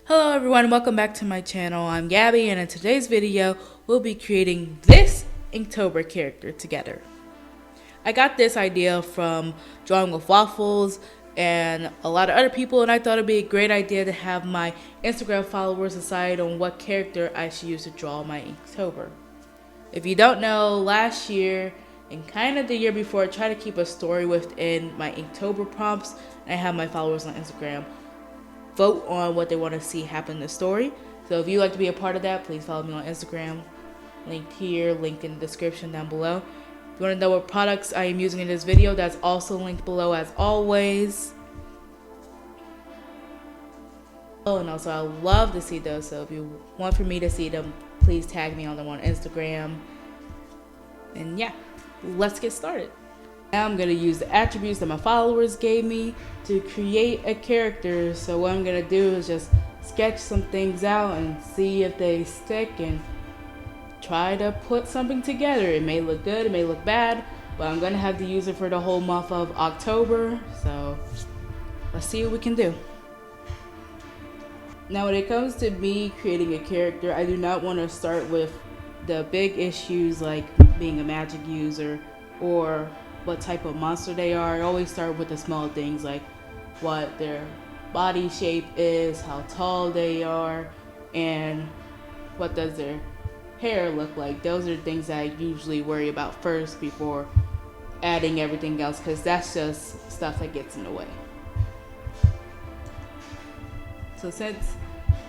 Hello everyone, welcome back to my channel. I'm Gabby, and in today's video, we'll be creating this Inktober character together. I got this idea from Drawing with Waffles and a lot of other people, and I thought it'd be a great idea to have my Instagram followers decide on what character I should use to draw my Inktober. If you don't know, last year and kind of the year before, I tried to keep a story within my Inktober prompts, and I have my followers on Instagram vote on what they want to see happen in the story. So if you'd like to be a part of that, please follow me on Instagram. Linked here, linked in the description down below. If you want to know what products I am using in this video, that's also linked below as always. Oh, and also I love to see those, so if you want for me to see them, please tag me on them on Instagram. And yeah, let's get started. Now I'm going to use the attributes that my followers gave me to create a character. So what I'm going to do is just sketch some things out and see if they stick and try to put something together. It may look good, it may look bad, but I'm going to have to use it for the whole month of October. So let's see what we can do. Now when it comes to me creating a character, I do not want to start with the big issues like being a magic user or what type of monster they are. I always start with the small things like what their body shape is, how tall they are, and what does their hair look like. Those are things that I usually worry about first before adding everything else, because that's just stuff that gets in the way. So since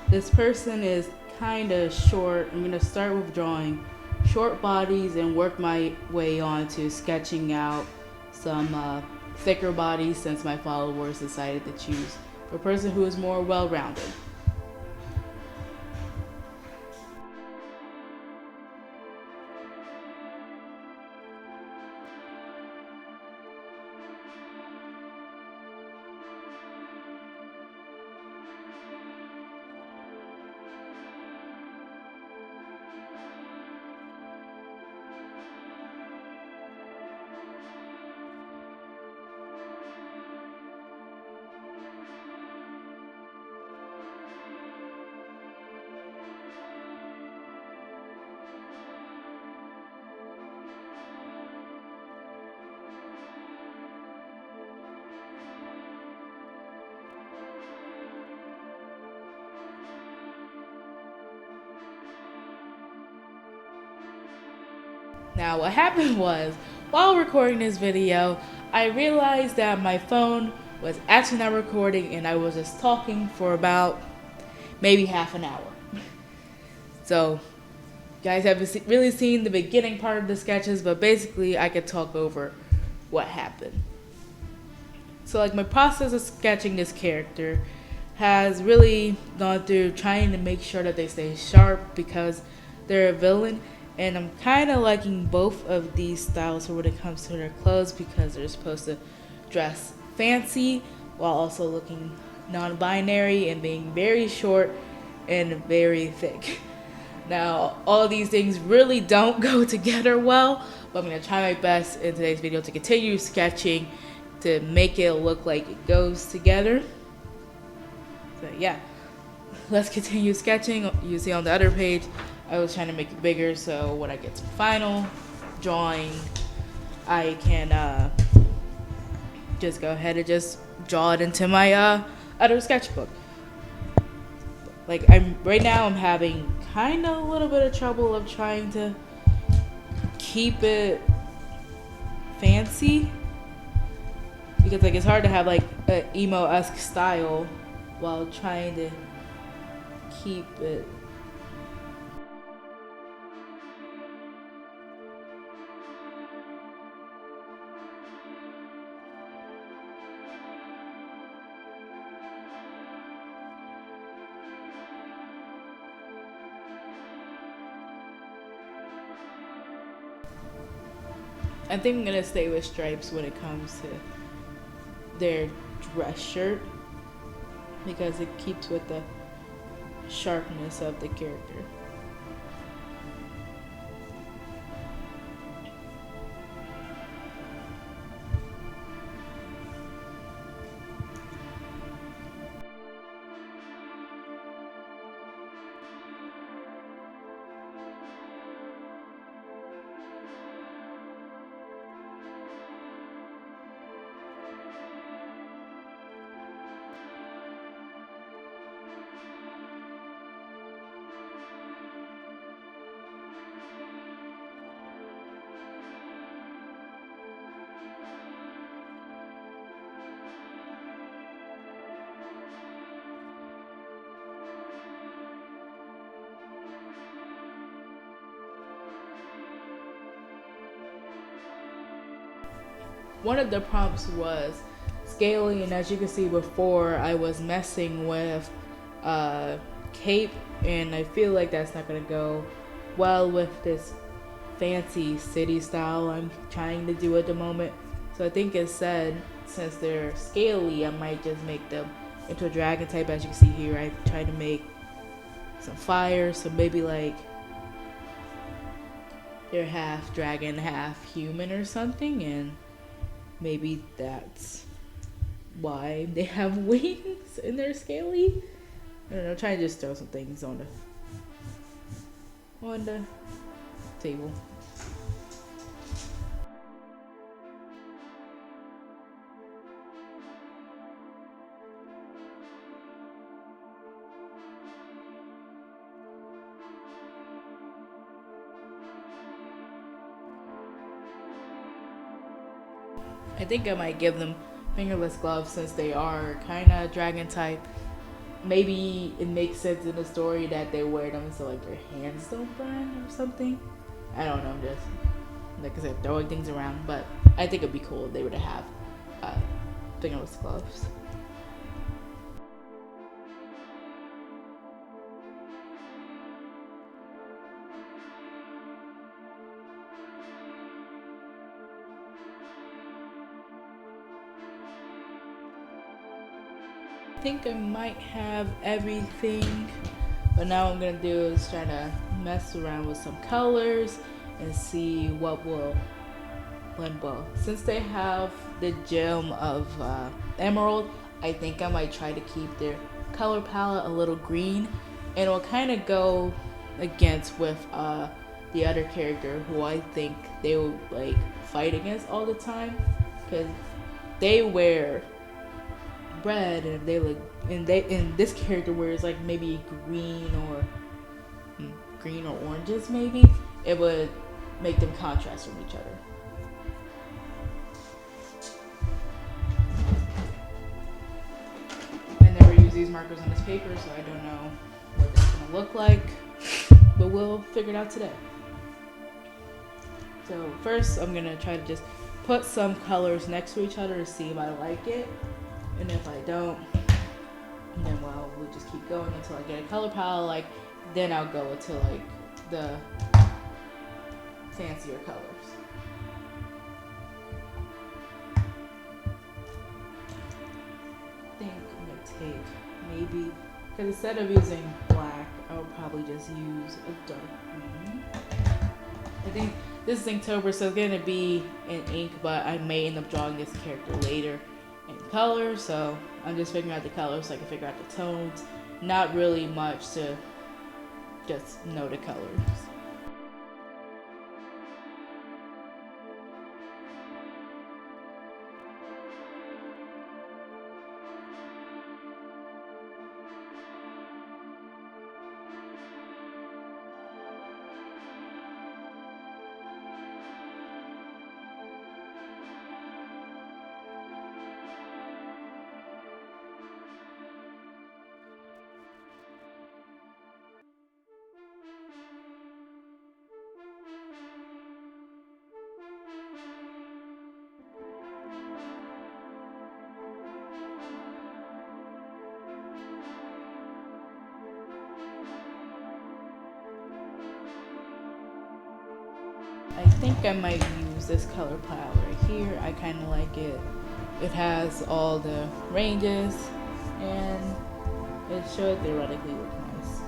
this person is kind of short, I'm going to start with drawing short bodies and work my way on to sketching out some thicker bodies, since my followers decided to choose a person who is more well-rounded. Now what happened was, while recording this video, I realized that my phone was actually not recording and I was just talking for about maybe half an hour. So you guys haven't really seen the beginning part of the sketches, but basically I could talk over what happened. So like my process of sketching this character has really gone through trying to make sure that they stay sharp because they're a villain. And I'm kind of liking both of these styles when it comes to their clothes, because they're supposed to dress fancy while also looking non-binary and being very short and very thick. Now, all these things really don't go together well, but I'm going to try my best in today's video to continue sketching to make it look like it goes together. So yeah, let's continue sketching. You see on the other page, I was trying to make it bigger, so when I get to final drawing, I can just go ahead and just draw it into my other sketchbook. Like right now I'm having kind of a little bit of trouble of trying to keep it fancy, because like it's hard to have like an emo-esque style while trying to keep it. I think I'm gonna stay with stripes when it comes to their dress shirt, because it keeps with the sharpness of the character. one of the prompts was scaling, and as you can see before, I was messing with cape, and I feel like that's not gonna go well with this fancy city style I'm trying to do at the moment. So I think instead, since they're scaly, I might just make them into a dragon type. As you can see here, I tried to make some fire, so maybe like they're half dragon, half human or something, and maybe that's why they have wings and they're scaly. I don't know, trying to just throw some things on the table. I think I might give them fingerless gloves since they are kind of dragon type. Maybe it makes sense in the story that they wear them so like their hands don't burn or something. I don't know, I'm just, like I said, throwing things around, but I think it'd be cool if they were to have fingerless gloves. I think I might have everything, but now what I'm gonna do is try to mess around with some colors and see what will blend well. Since they have the gem of emerald, I think I might try to keep their color palette a little green, and it'll kind of go against with the other character who I think they will like fight against all the time, because they wear red, and they look, and this character wears like maybe green or oranges. Maybe it would make them contrast from each other. I never use these markers on this paper, so I don't know what it's gonna look like, but we'll figure it out today. So first I'm gonna try to just put some colors next to each other to see if I like it. And if I don't, then well, we'll just keep going until I get a color palette. Like, then I'll go into like the fancier colors. I think I'm gonna take maybe, because instead of using black, I'll probably just use a dark green. I think this is Inktober, so it's gonna be in ink, but I may end up drawing this character later in color, so I'm just figuring out the colors so I can figure out the tones. Not really much to just know the colors. I think I might use this color palette right here. I kind of like it. It has all the ranges, and it should theoretically look nice.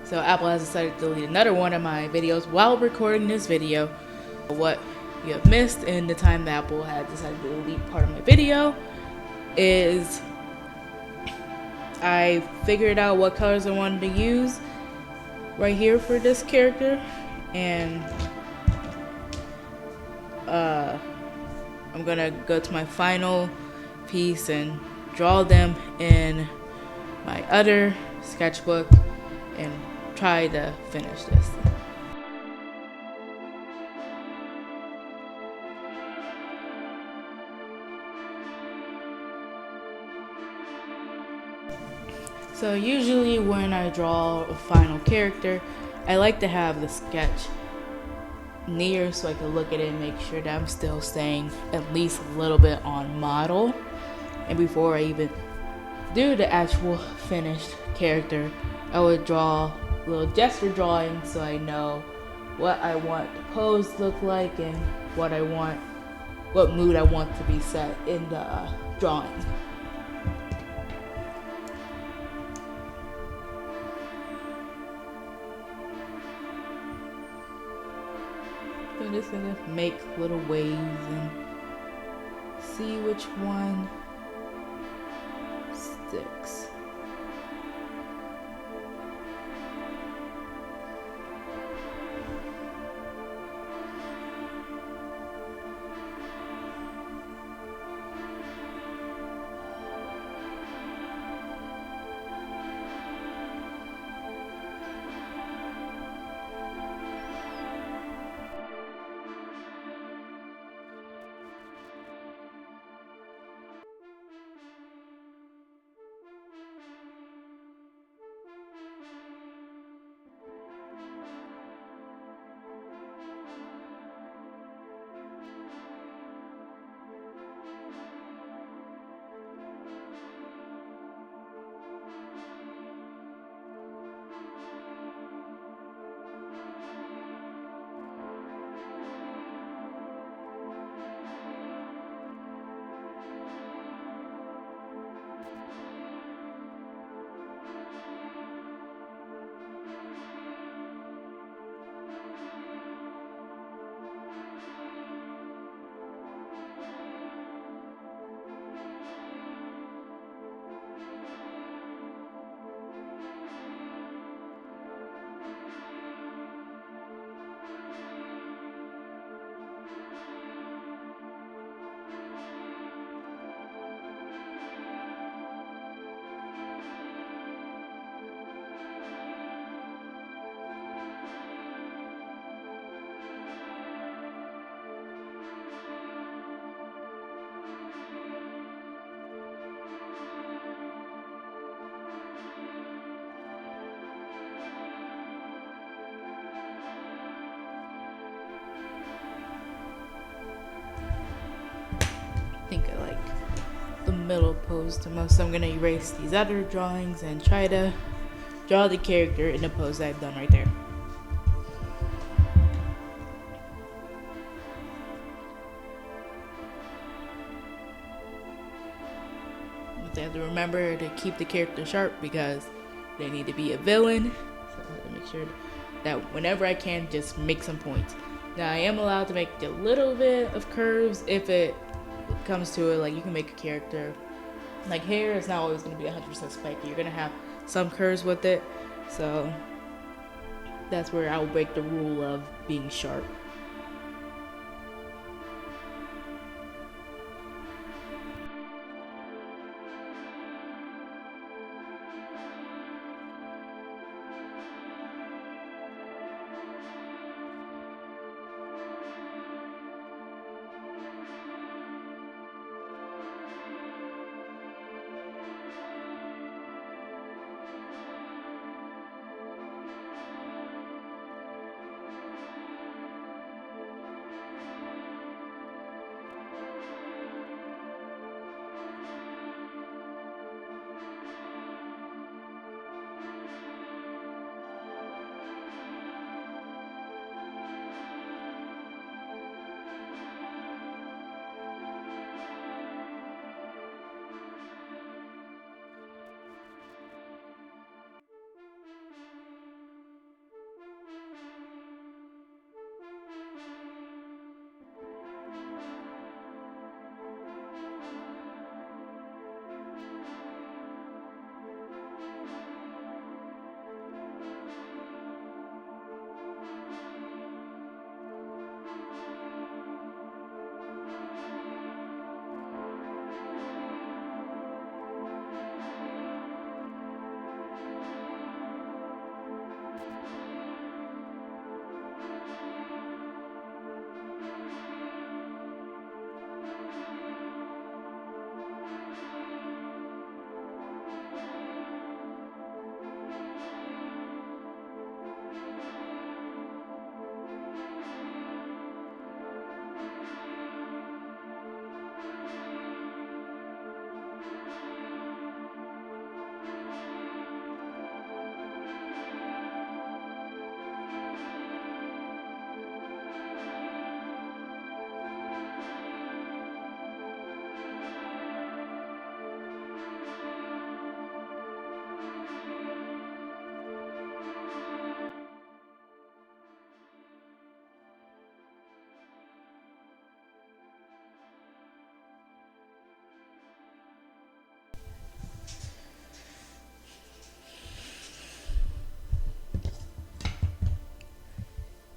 So Apple has decided to delete another one of my videos while recording this video. What you have missed in the time that Apple had decided to delete part of my video is I figured out what colors I wanted to use right here for this character, and I'm gonna go to my final piece and draw them in my other sketchbook and try to finish this. So usually when I draw a final character, I like to have the sketch near so I can look at it and make sure that I'm still staying at least a little bit on model. And before I even do the actual finished character, I would draw a little gesture drawing so I know what I want the pose to look like and what mood I want to be set in the drawing. So I'm just gonna make little waves and see which one sticks. I think I like the middle pose the most. So I'm gonna erase these other drawings and try to draw the character in the pose I've done right there. But they have to remember to keep the character sharp because they need to be a villain. So I have to make sure that whenever I can, just make some points. Now I am allowed to make a little bit of curves if it comes to it. Like you can make a character like hair is not always going to be 100% spiky. You're going to have some curves with it, so that's where I'll break the rule of being sharp.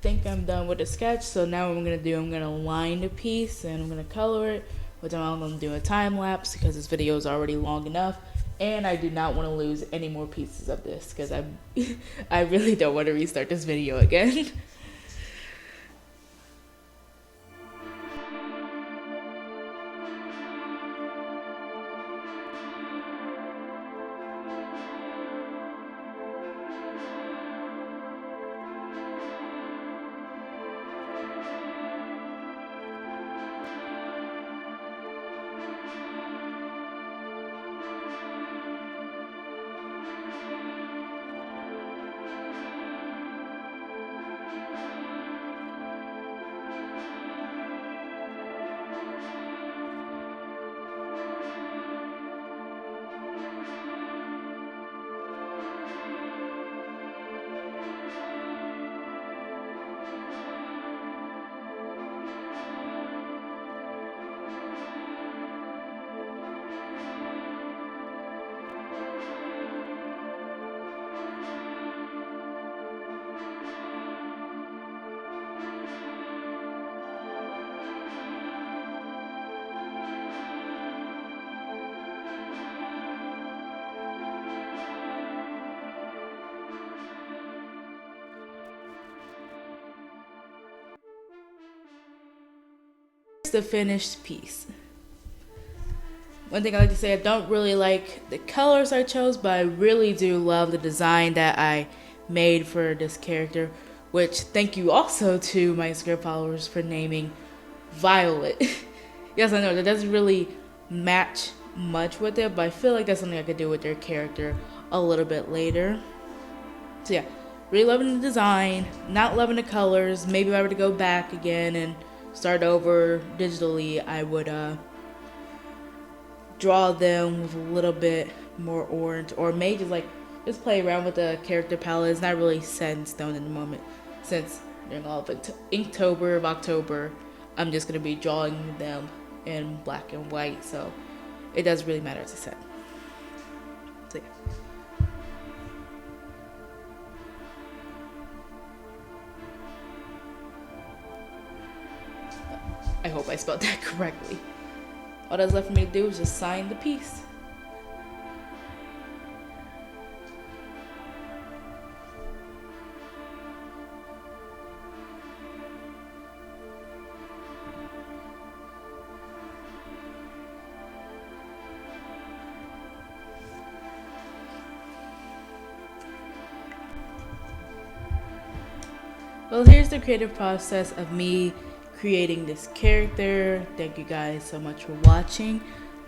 think I'm done with the sketch. So now what I'm gonna line the piece and I'm gonna color it, which I'm gonna do a time lapse because this video is already long enough. And I do not want to lose any more pieces of this because I really don't want to restart this video again. The finished piece. One thing I like to say, I don't really like the colors I chose, but I really do love the design that I made for this character, which thank you also to my Instagram followers for naming Violet. Yes, I know that doesn't really match much with it, but I feel like that's something I could do with their character a little bit later. So yeah, really loving the design, not loving the colors. Maybe if I were to go back again and start over digitally, I would draw them with a little bit more orange, or maybe just play around with the character palette. It's not really set in stone in the moment, since during all of Inktober of October, I'm just gonna be drawing them in black and white, so it doesn't really matter, as I said. So yeah. I hope I spelled that correctly. All that's left for me to do is just sign the piece. Well, here's the creative process of me creating this character. Thank you guys so much for watching.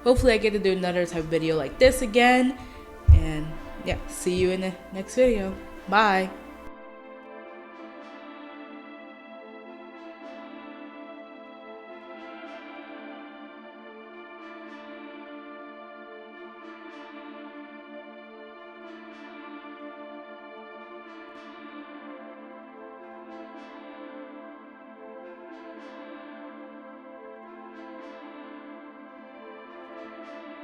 Hopefully I get to do another type of video like this again. And yeah, see you in the next video. Bye.